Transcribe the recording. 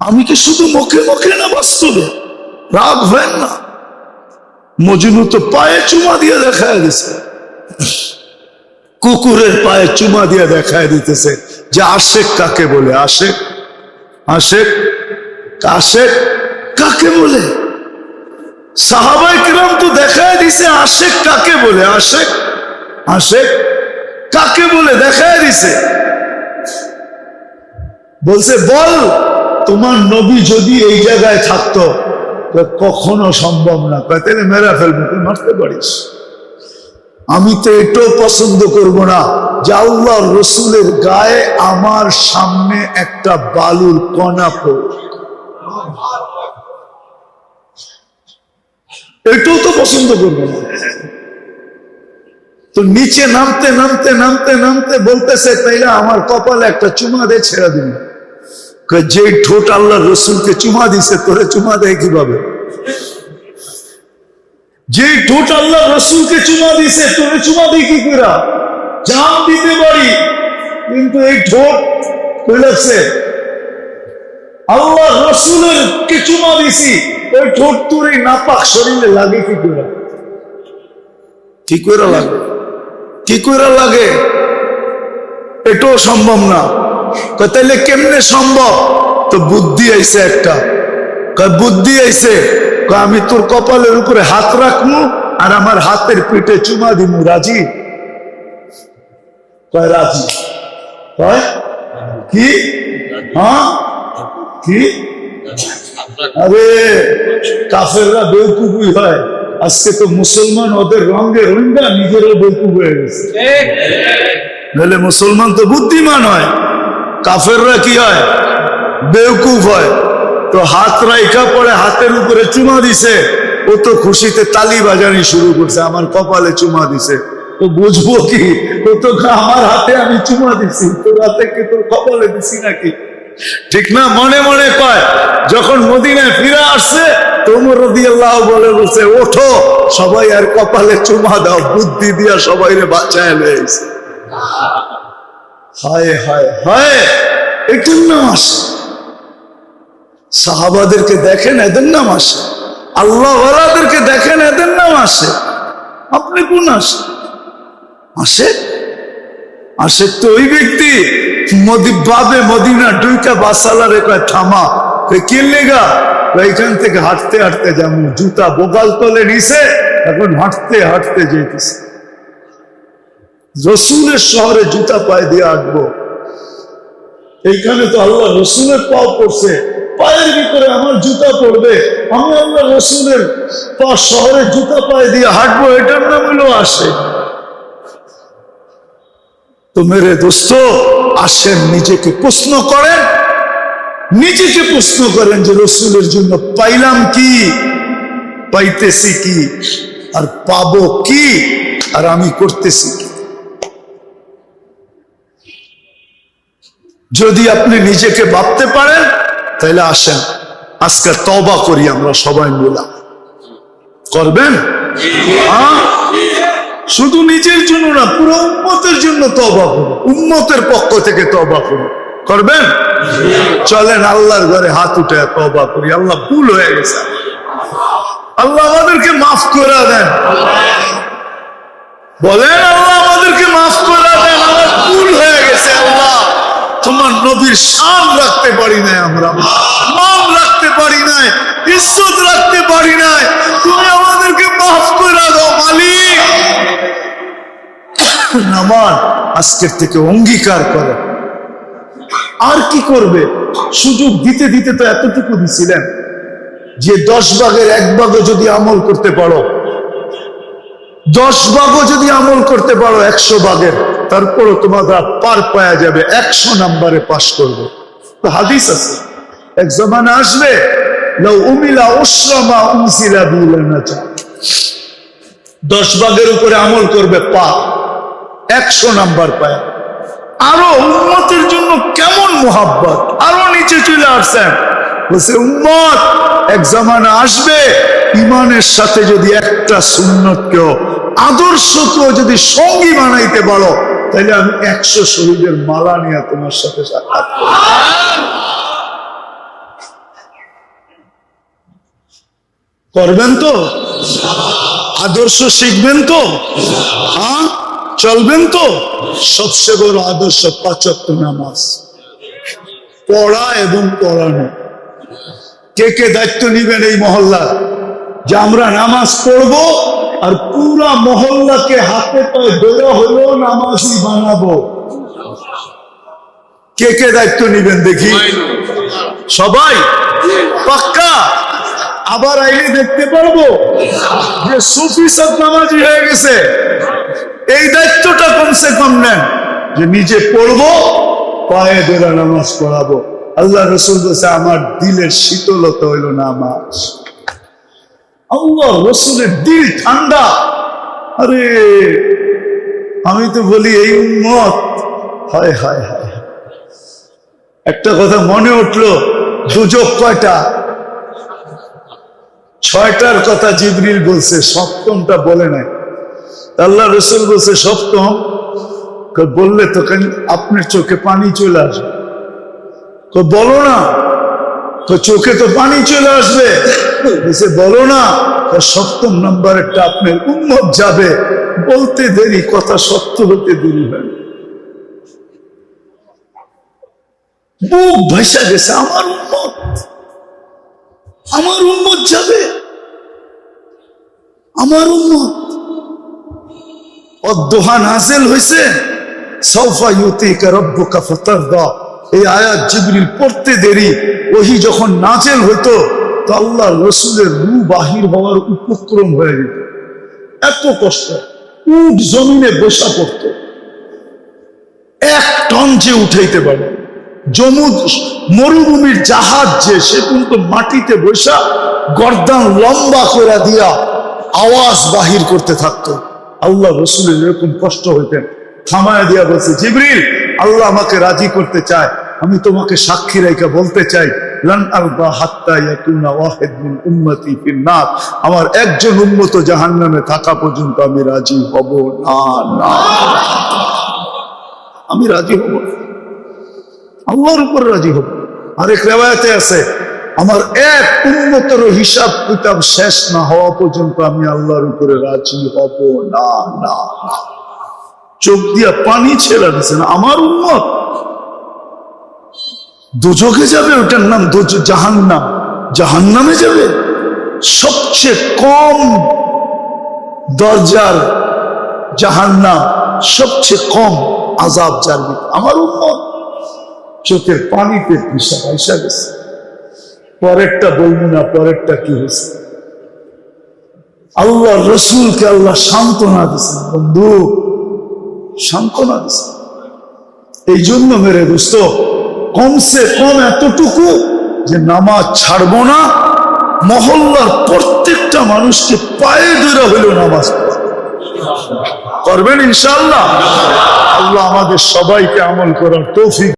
আমি কি শুধু মুখে মুখে না বাস্তবে? রাগ হয় না। মজনু তো পায়ে চুমা দিয়ে দেখায় দিছে, কুকুরের পায়ে চুমা দিয়ে দেখায় দিতেছে যে আশেক কাকে বলে। আশেক, আশেক, আশেক কাকে বলে? সাহাবায়ে কিরাম তো দেখায় দিছে আশেক কাকে বলে। আশেক, আশেক কাকে বলে দেখায় দিছে। বলছে বল তোমার নবী যদি এই জায়গায় থাকতো। কখনো সম্ভব না। তাহলে মেরা ফেলবো, তুই মারতে পারিস। আমি তো এটাও পছন্দ করব না যে আল্লাহ রসুলের গায়ে আমার সামনে একটা বালুর কণা পড়ে। এটাও তো পছন্দ করবো না। তো নিচে নামতে নামতে নামতে নামতে বলতেছে তাইলে আমার কপালে একটা চুমা দিয়ে ছেড়ে দিন। যে ঠোঁট আল্লাহ রসুলকে চুমা দিছে তোরে চুমা দেয় কিভাবে? যে ঠোঁট আল্লাহ রসুলকে চুমা দিছে তোরে চুমা দেয় কি করে? জান দিতে পারি, কিন্তু এই ঠোঁট কই লাগছে? আল্লাহ রসুলের কে চুমা দিছি, ওই ঠোঁট তোর এই নাপাক শরীরে লাগে কি করে? কি করে লাগে? কি করে লাগে? এটাও সম্ভব না। তাইলে কেমনে সম্ভব? তো বুদ্ধি আইছে একটা। বুদ্ধি আইছে, আমি তোর কপালের উপরে হাত রাখবো আর আমার হাতের পিঠে চুমা দিমু, রাজি? রাজি? কি? হ্যাঁ কি? আরে কাফেররা বেউকুফই হয়। আজকে তো মুসলমান ওদের রঙে রঙা নিজেরও বেউকুফ হয়ে গেছে। নাহলে মুসলমান তো বুদ্ধিমান হয়, কাফেররা কি হয়? বেউকুফ হয়। তো হাত রাইখা পরে হাতের উপরে চুমা দিছে, ও তো খুশিতে তালি বাজানি শুরু করছে, আমার কপালে চুমা দিছে। তো বুঝবো কি? ও তো আমার হাতে আমি চুমা দিছি, তোর হাতে কি তোর কপালে দিছি নাকি? ঠিক না? মনে মনে কয়। যখন মদিনায় ফিরে আসছে ওমর রাদিয়াল্লাহু বলে বলছে ওঠো সবাই আর কপালে চুমা দাও, বুদ্ধি দিয়া সবাই রে বাঁচায় লয়েছে। হায় হায় হায়, এটার নাম আসে। সাহাবাদেরকে দেখেন, এদের নাম আসে। আল্লাহ ওয়ালাদেরকে দেখেন, এদের নাম আসে। আপনি কোন আসে? আসে আসে তো ওই ব্যক্তি বাবে মদিনা ডুইকা বাসালারে কয় থামা, কি লেগা? এইখান থেকে হাঁটতে হাঁটতে যাবো, জুতা বোগাল তলে নিছে, এখন হাঁটতে হাঁটতে যেতেছে। রসুলের শহরে জুতা পায়ে দিয়ে হাঁটবো। এইখানে তো আল্লাহ রসুলের পাও পড়ছে, পায়ের ভিতরে আমার জুতা পড়বে, আমি আল্লাহ রসুলের পা শহরে জুতা পায়ে দিয়ে হাঁটবো, এটার নাম হলো আসে। তো মেরে দোস্ত আসেন, নিজেকে প্রশ্ন করেন, নিজেকে প্রশ্ন করেন যে রসুলের জন্য পাইলাম কি, পাইতেছি কি, আর পাবো কি, আর আমি করতেছি কি। যদি আপনি নিজেকে ভাবতে পারেন তাহলে আসেন আজকে তওবা করি আমরা সবাই মিলে। করবেন? হ্যাঁ, শুধু নিজের জন্য না, পুরো উম্মতের জন্য তওবা করুন, উম্মতের পক্ষ থেকে তওবা করুন। করবেন? চলেন আল্লাহর ঘরে হাত উঠে তওবা করি। আল্লাহ ভুল হয়ে গেছে, আল্লাহ আমাদেরকে মাফ করে দেন। বলেন আল্লাহ আমাদেরকে মাফ করে দেন, আমার ভুল হয়ে গেছে। আল্লাহ তোমার নবীর শান রাখতে পারি নাই, আমরা মান রাখতে পারি নাই, ইজ্জত রাখতে পারি নাই, তুমি আমাদেরকে মাফ করে দাও মালিক। আমার আজকের থেকে অঙ্গীকার করে। আর কি করবে? সুযোগ দিতে দিতে তো এতটুকু দিছিলেন যে 10 ভাগের 1 ভাগও যদি আমল করতে পারো, 10 ভাগও যদি আমল করতে পারো 100 ভাগের, তারপরও তোমাদের পার পাওয়া যাবে, 100 নম্বরে পাস করবে। তো হাদিস আছে, এক জামানা আসবে লাউ উমিলা উসরামা উনসিলা বিলানাজা, 10 ভাগের উপরে আমল করবে পা, 100 নাম্বার পায়। আরো উম্মতের জন্য কেমন মোহাব্বত, আরো নিচে চলে আসছেন। বলছে উম্মত এক জামানা আসবে, ইমানের সাথে যদি একটা সুন্নতকেও, আদর্শকেও যদি সঙ্গী বানাইতে পারো, তাহলে আমি 100 শহীদের মালা নিয়ে তোমার সাথে সাক্ষাৎ করব। করবেন তো? আদর্শ শিখবেন তো? হ্যাঁ, চলবেন তো? সবচেয়ে বড় আদর্শ 5 ওয়াক্ত নামাজ পড়া এবং পড়ানো। কে কে দায়িত্ব নিবেন এই মহল্লা যে আমরা নামাজ পড়বো আর পুরা মহল্লাকে হাতে পায়ে ধরে হলেও নামাজি বানাবো? কে কে দায়িত্ব নিবেন দেখি? সবাই পাক্কা? আবার আইলে দেখতে পারবো যে সুফি সব নামাজি হয়ে গেছে। এই দায়িত্বটা কমসে কম নেন যে নিজে পড়বো, পায়ে ধরে নামাজ পড়াবো। আল্লাহ রসুল বলছে আমার দিলের শীতলতা হইল নামাজ। আল্লাহ রসুলের দিল ঠান্ডা। আরে আমি তো বলি এই উম্মত, হায় হায় হায়। একটা কথা মনে উঠলো, দুজক কয়টা? 6টার কথা জিবরিল বলছে, সপ্তমটা বলে নাই। আল্লাহ রসুল বলছে সপ্তম। বললে তো আপনার চোখে পানি চলে আসবে। তো বলো না, তো চোখে তো পানি চলে আসবে। বলো না, সপ্তম নম্বরেরটা আপনার উম্মত যাবে। বলতে দেরি, কথা সত্য হতে দেরি হয়। বুক ভাসা গেছে, আমার উম্মত যাবে, আমার উম্মত। অদ্দোহা নাযিল হয়েছে, সাউফা ইউতিকা রাব্বুকা ফাতারদা। এই আয়াত জিবরিল পড়তে দেরি, ওহী যখন নাযিল হইতো তো আল্লাহ রসুলের রূহ বাহির হওয়ার উপক্রম হয়ে যেত। এত কষ্ট, উট জমিনে বসা পড়তো, 1 টন যে উঠাইতে পারে। মরুভূমির জাহাজ যে, সে কিন্তু মাটিতে বসা গর্দান লম্বা করে দিয়া আওয়াজ বাহির করতে থাকতো। আল্লাহ রসুলের এরকম কষ্ট হইতেন। থামায় দিয়া বলছে, জিবরিল আল্লাহ আমাকে রাজি করতে চায়, আমি তোমাকে সাক্ষী রেখে বলতে চাই, লান আরবা হাত্তা ইয়াকুনা ওয়াহিদ মিন উম্মতি ফিন্নার। আমার একজন উম্মত জাহান্নামে থাকা পর্যন্ত আমি রাজি হব না। আমি রাজি হব, আল্লাহর উপর রাজি হব। আরেক রিওয়ায়াতে আছে, আমার এক উম্মতের হিসাব কিতাব শেষ না হওয়া পর্যন্ত আমি আল্লাহর উপরে রাজি হব না। চোখ দিয়া পানি ছেড়ে দিচ্ছেন। আমার উম্মত দোজখে যাবে, ওটার নাম জাহান্নাম, জাহান্নামে যাবে। সবচেয়ে কম দরজার জাহান্নাম, সবচেয়ে কম আযাব যাবে আমার উম্মত। চোখের পানিতে পয়সা গেছে। পরেরটা বলবো না, পরেরটা কি হয়েছে। আল্লাহ রসুলকে আল্লাহ সান্ত্বনা দিচ্ছেন, বন্ধু সান্ত্বনা দিচ্ছেন। এই জন্য মেরে দোস্ত, কমসে কম এতটুকু যে নামাজ ছাড়বো না, মহল্লার প্রত্যেকটা মানুষকে পায়ে ধরে হইলেও নামাজ করবেন ইনশাআল্লাহ। আল্লাহ আমাদের সবাইকে আমল করার তৌফিক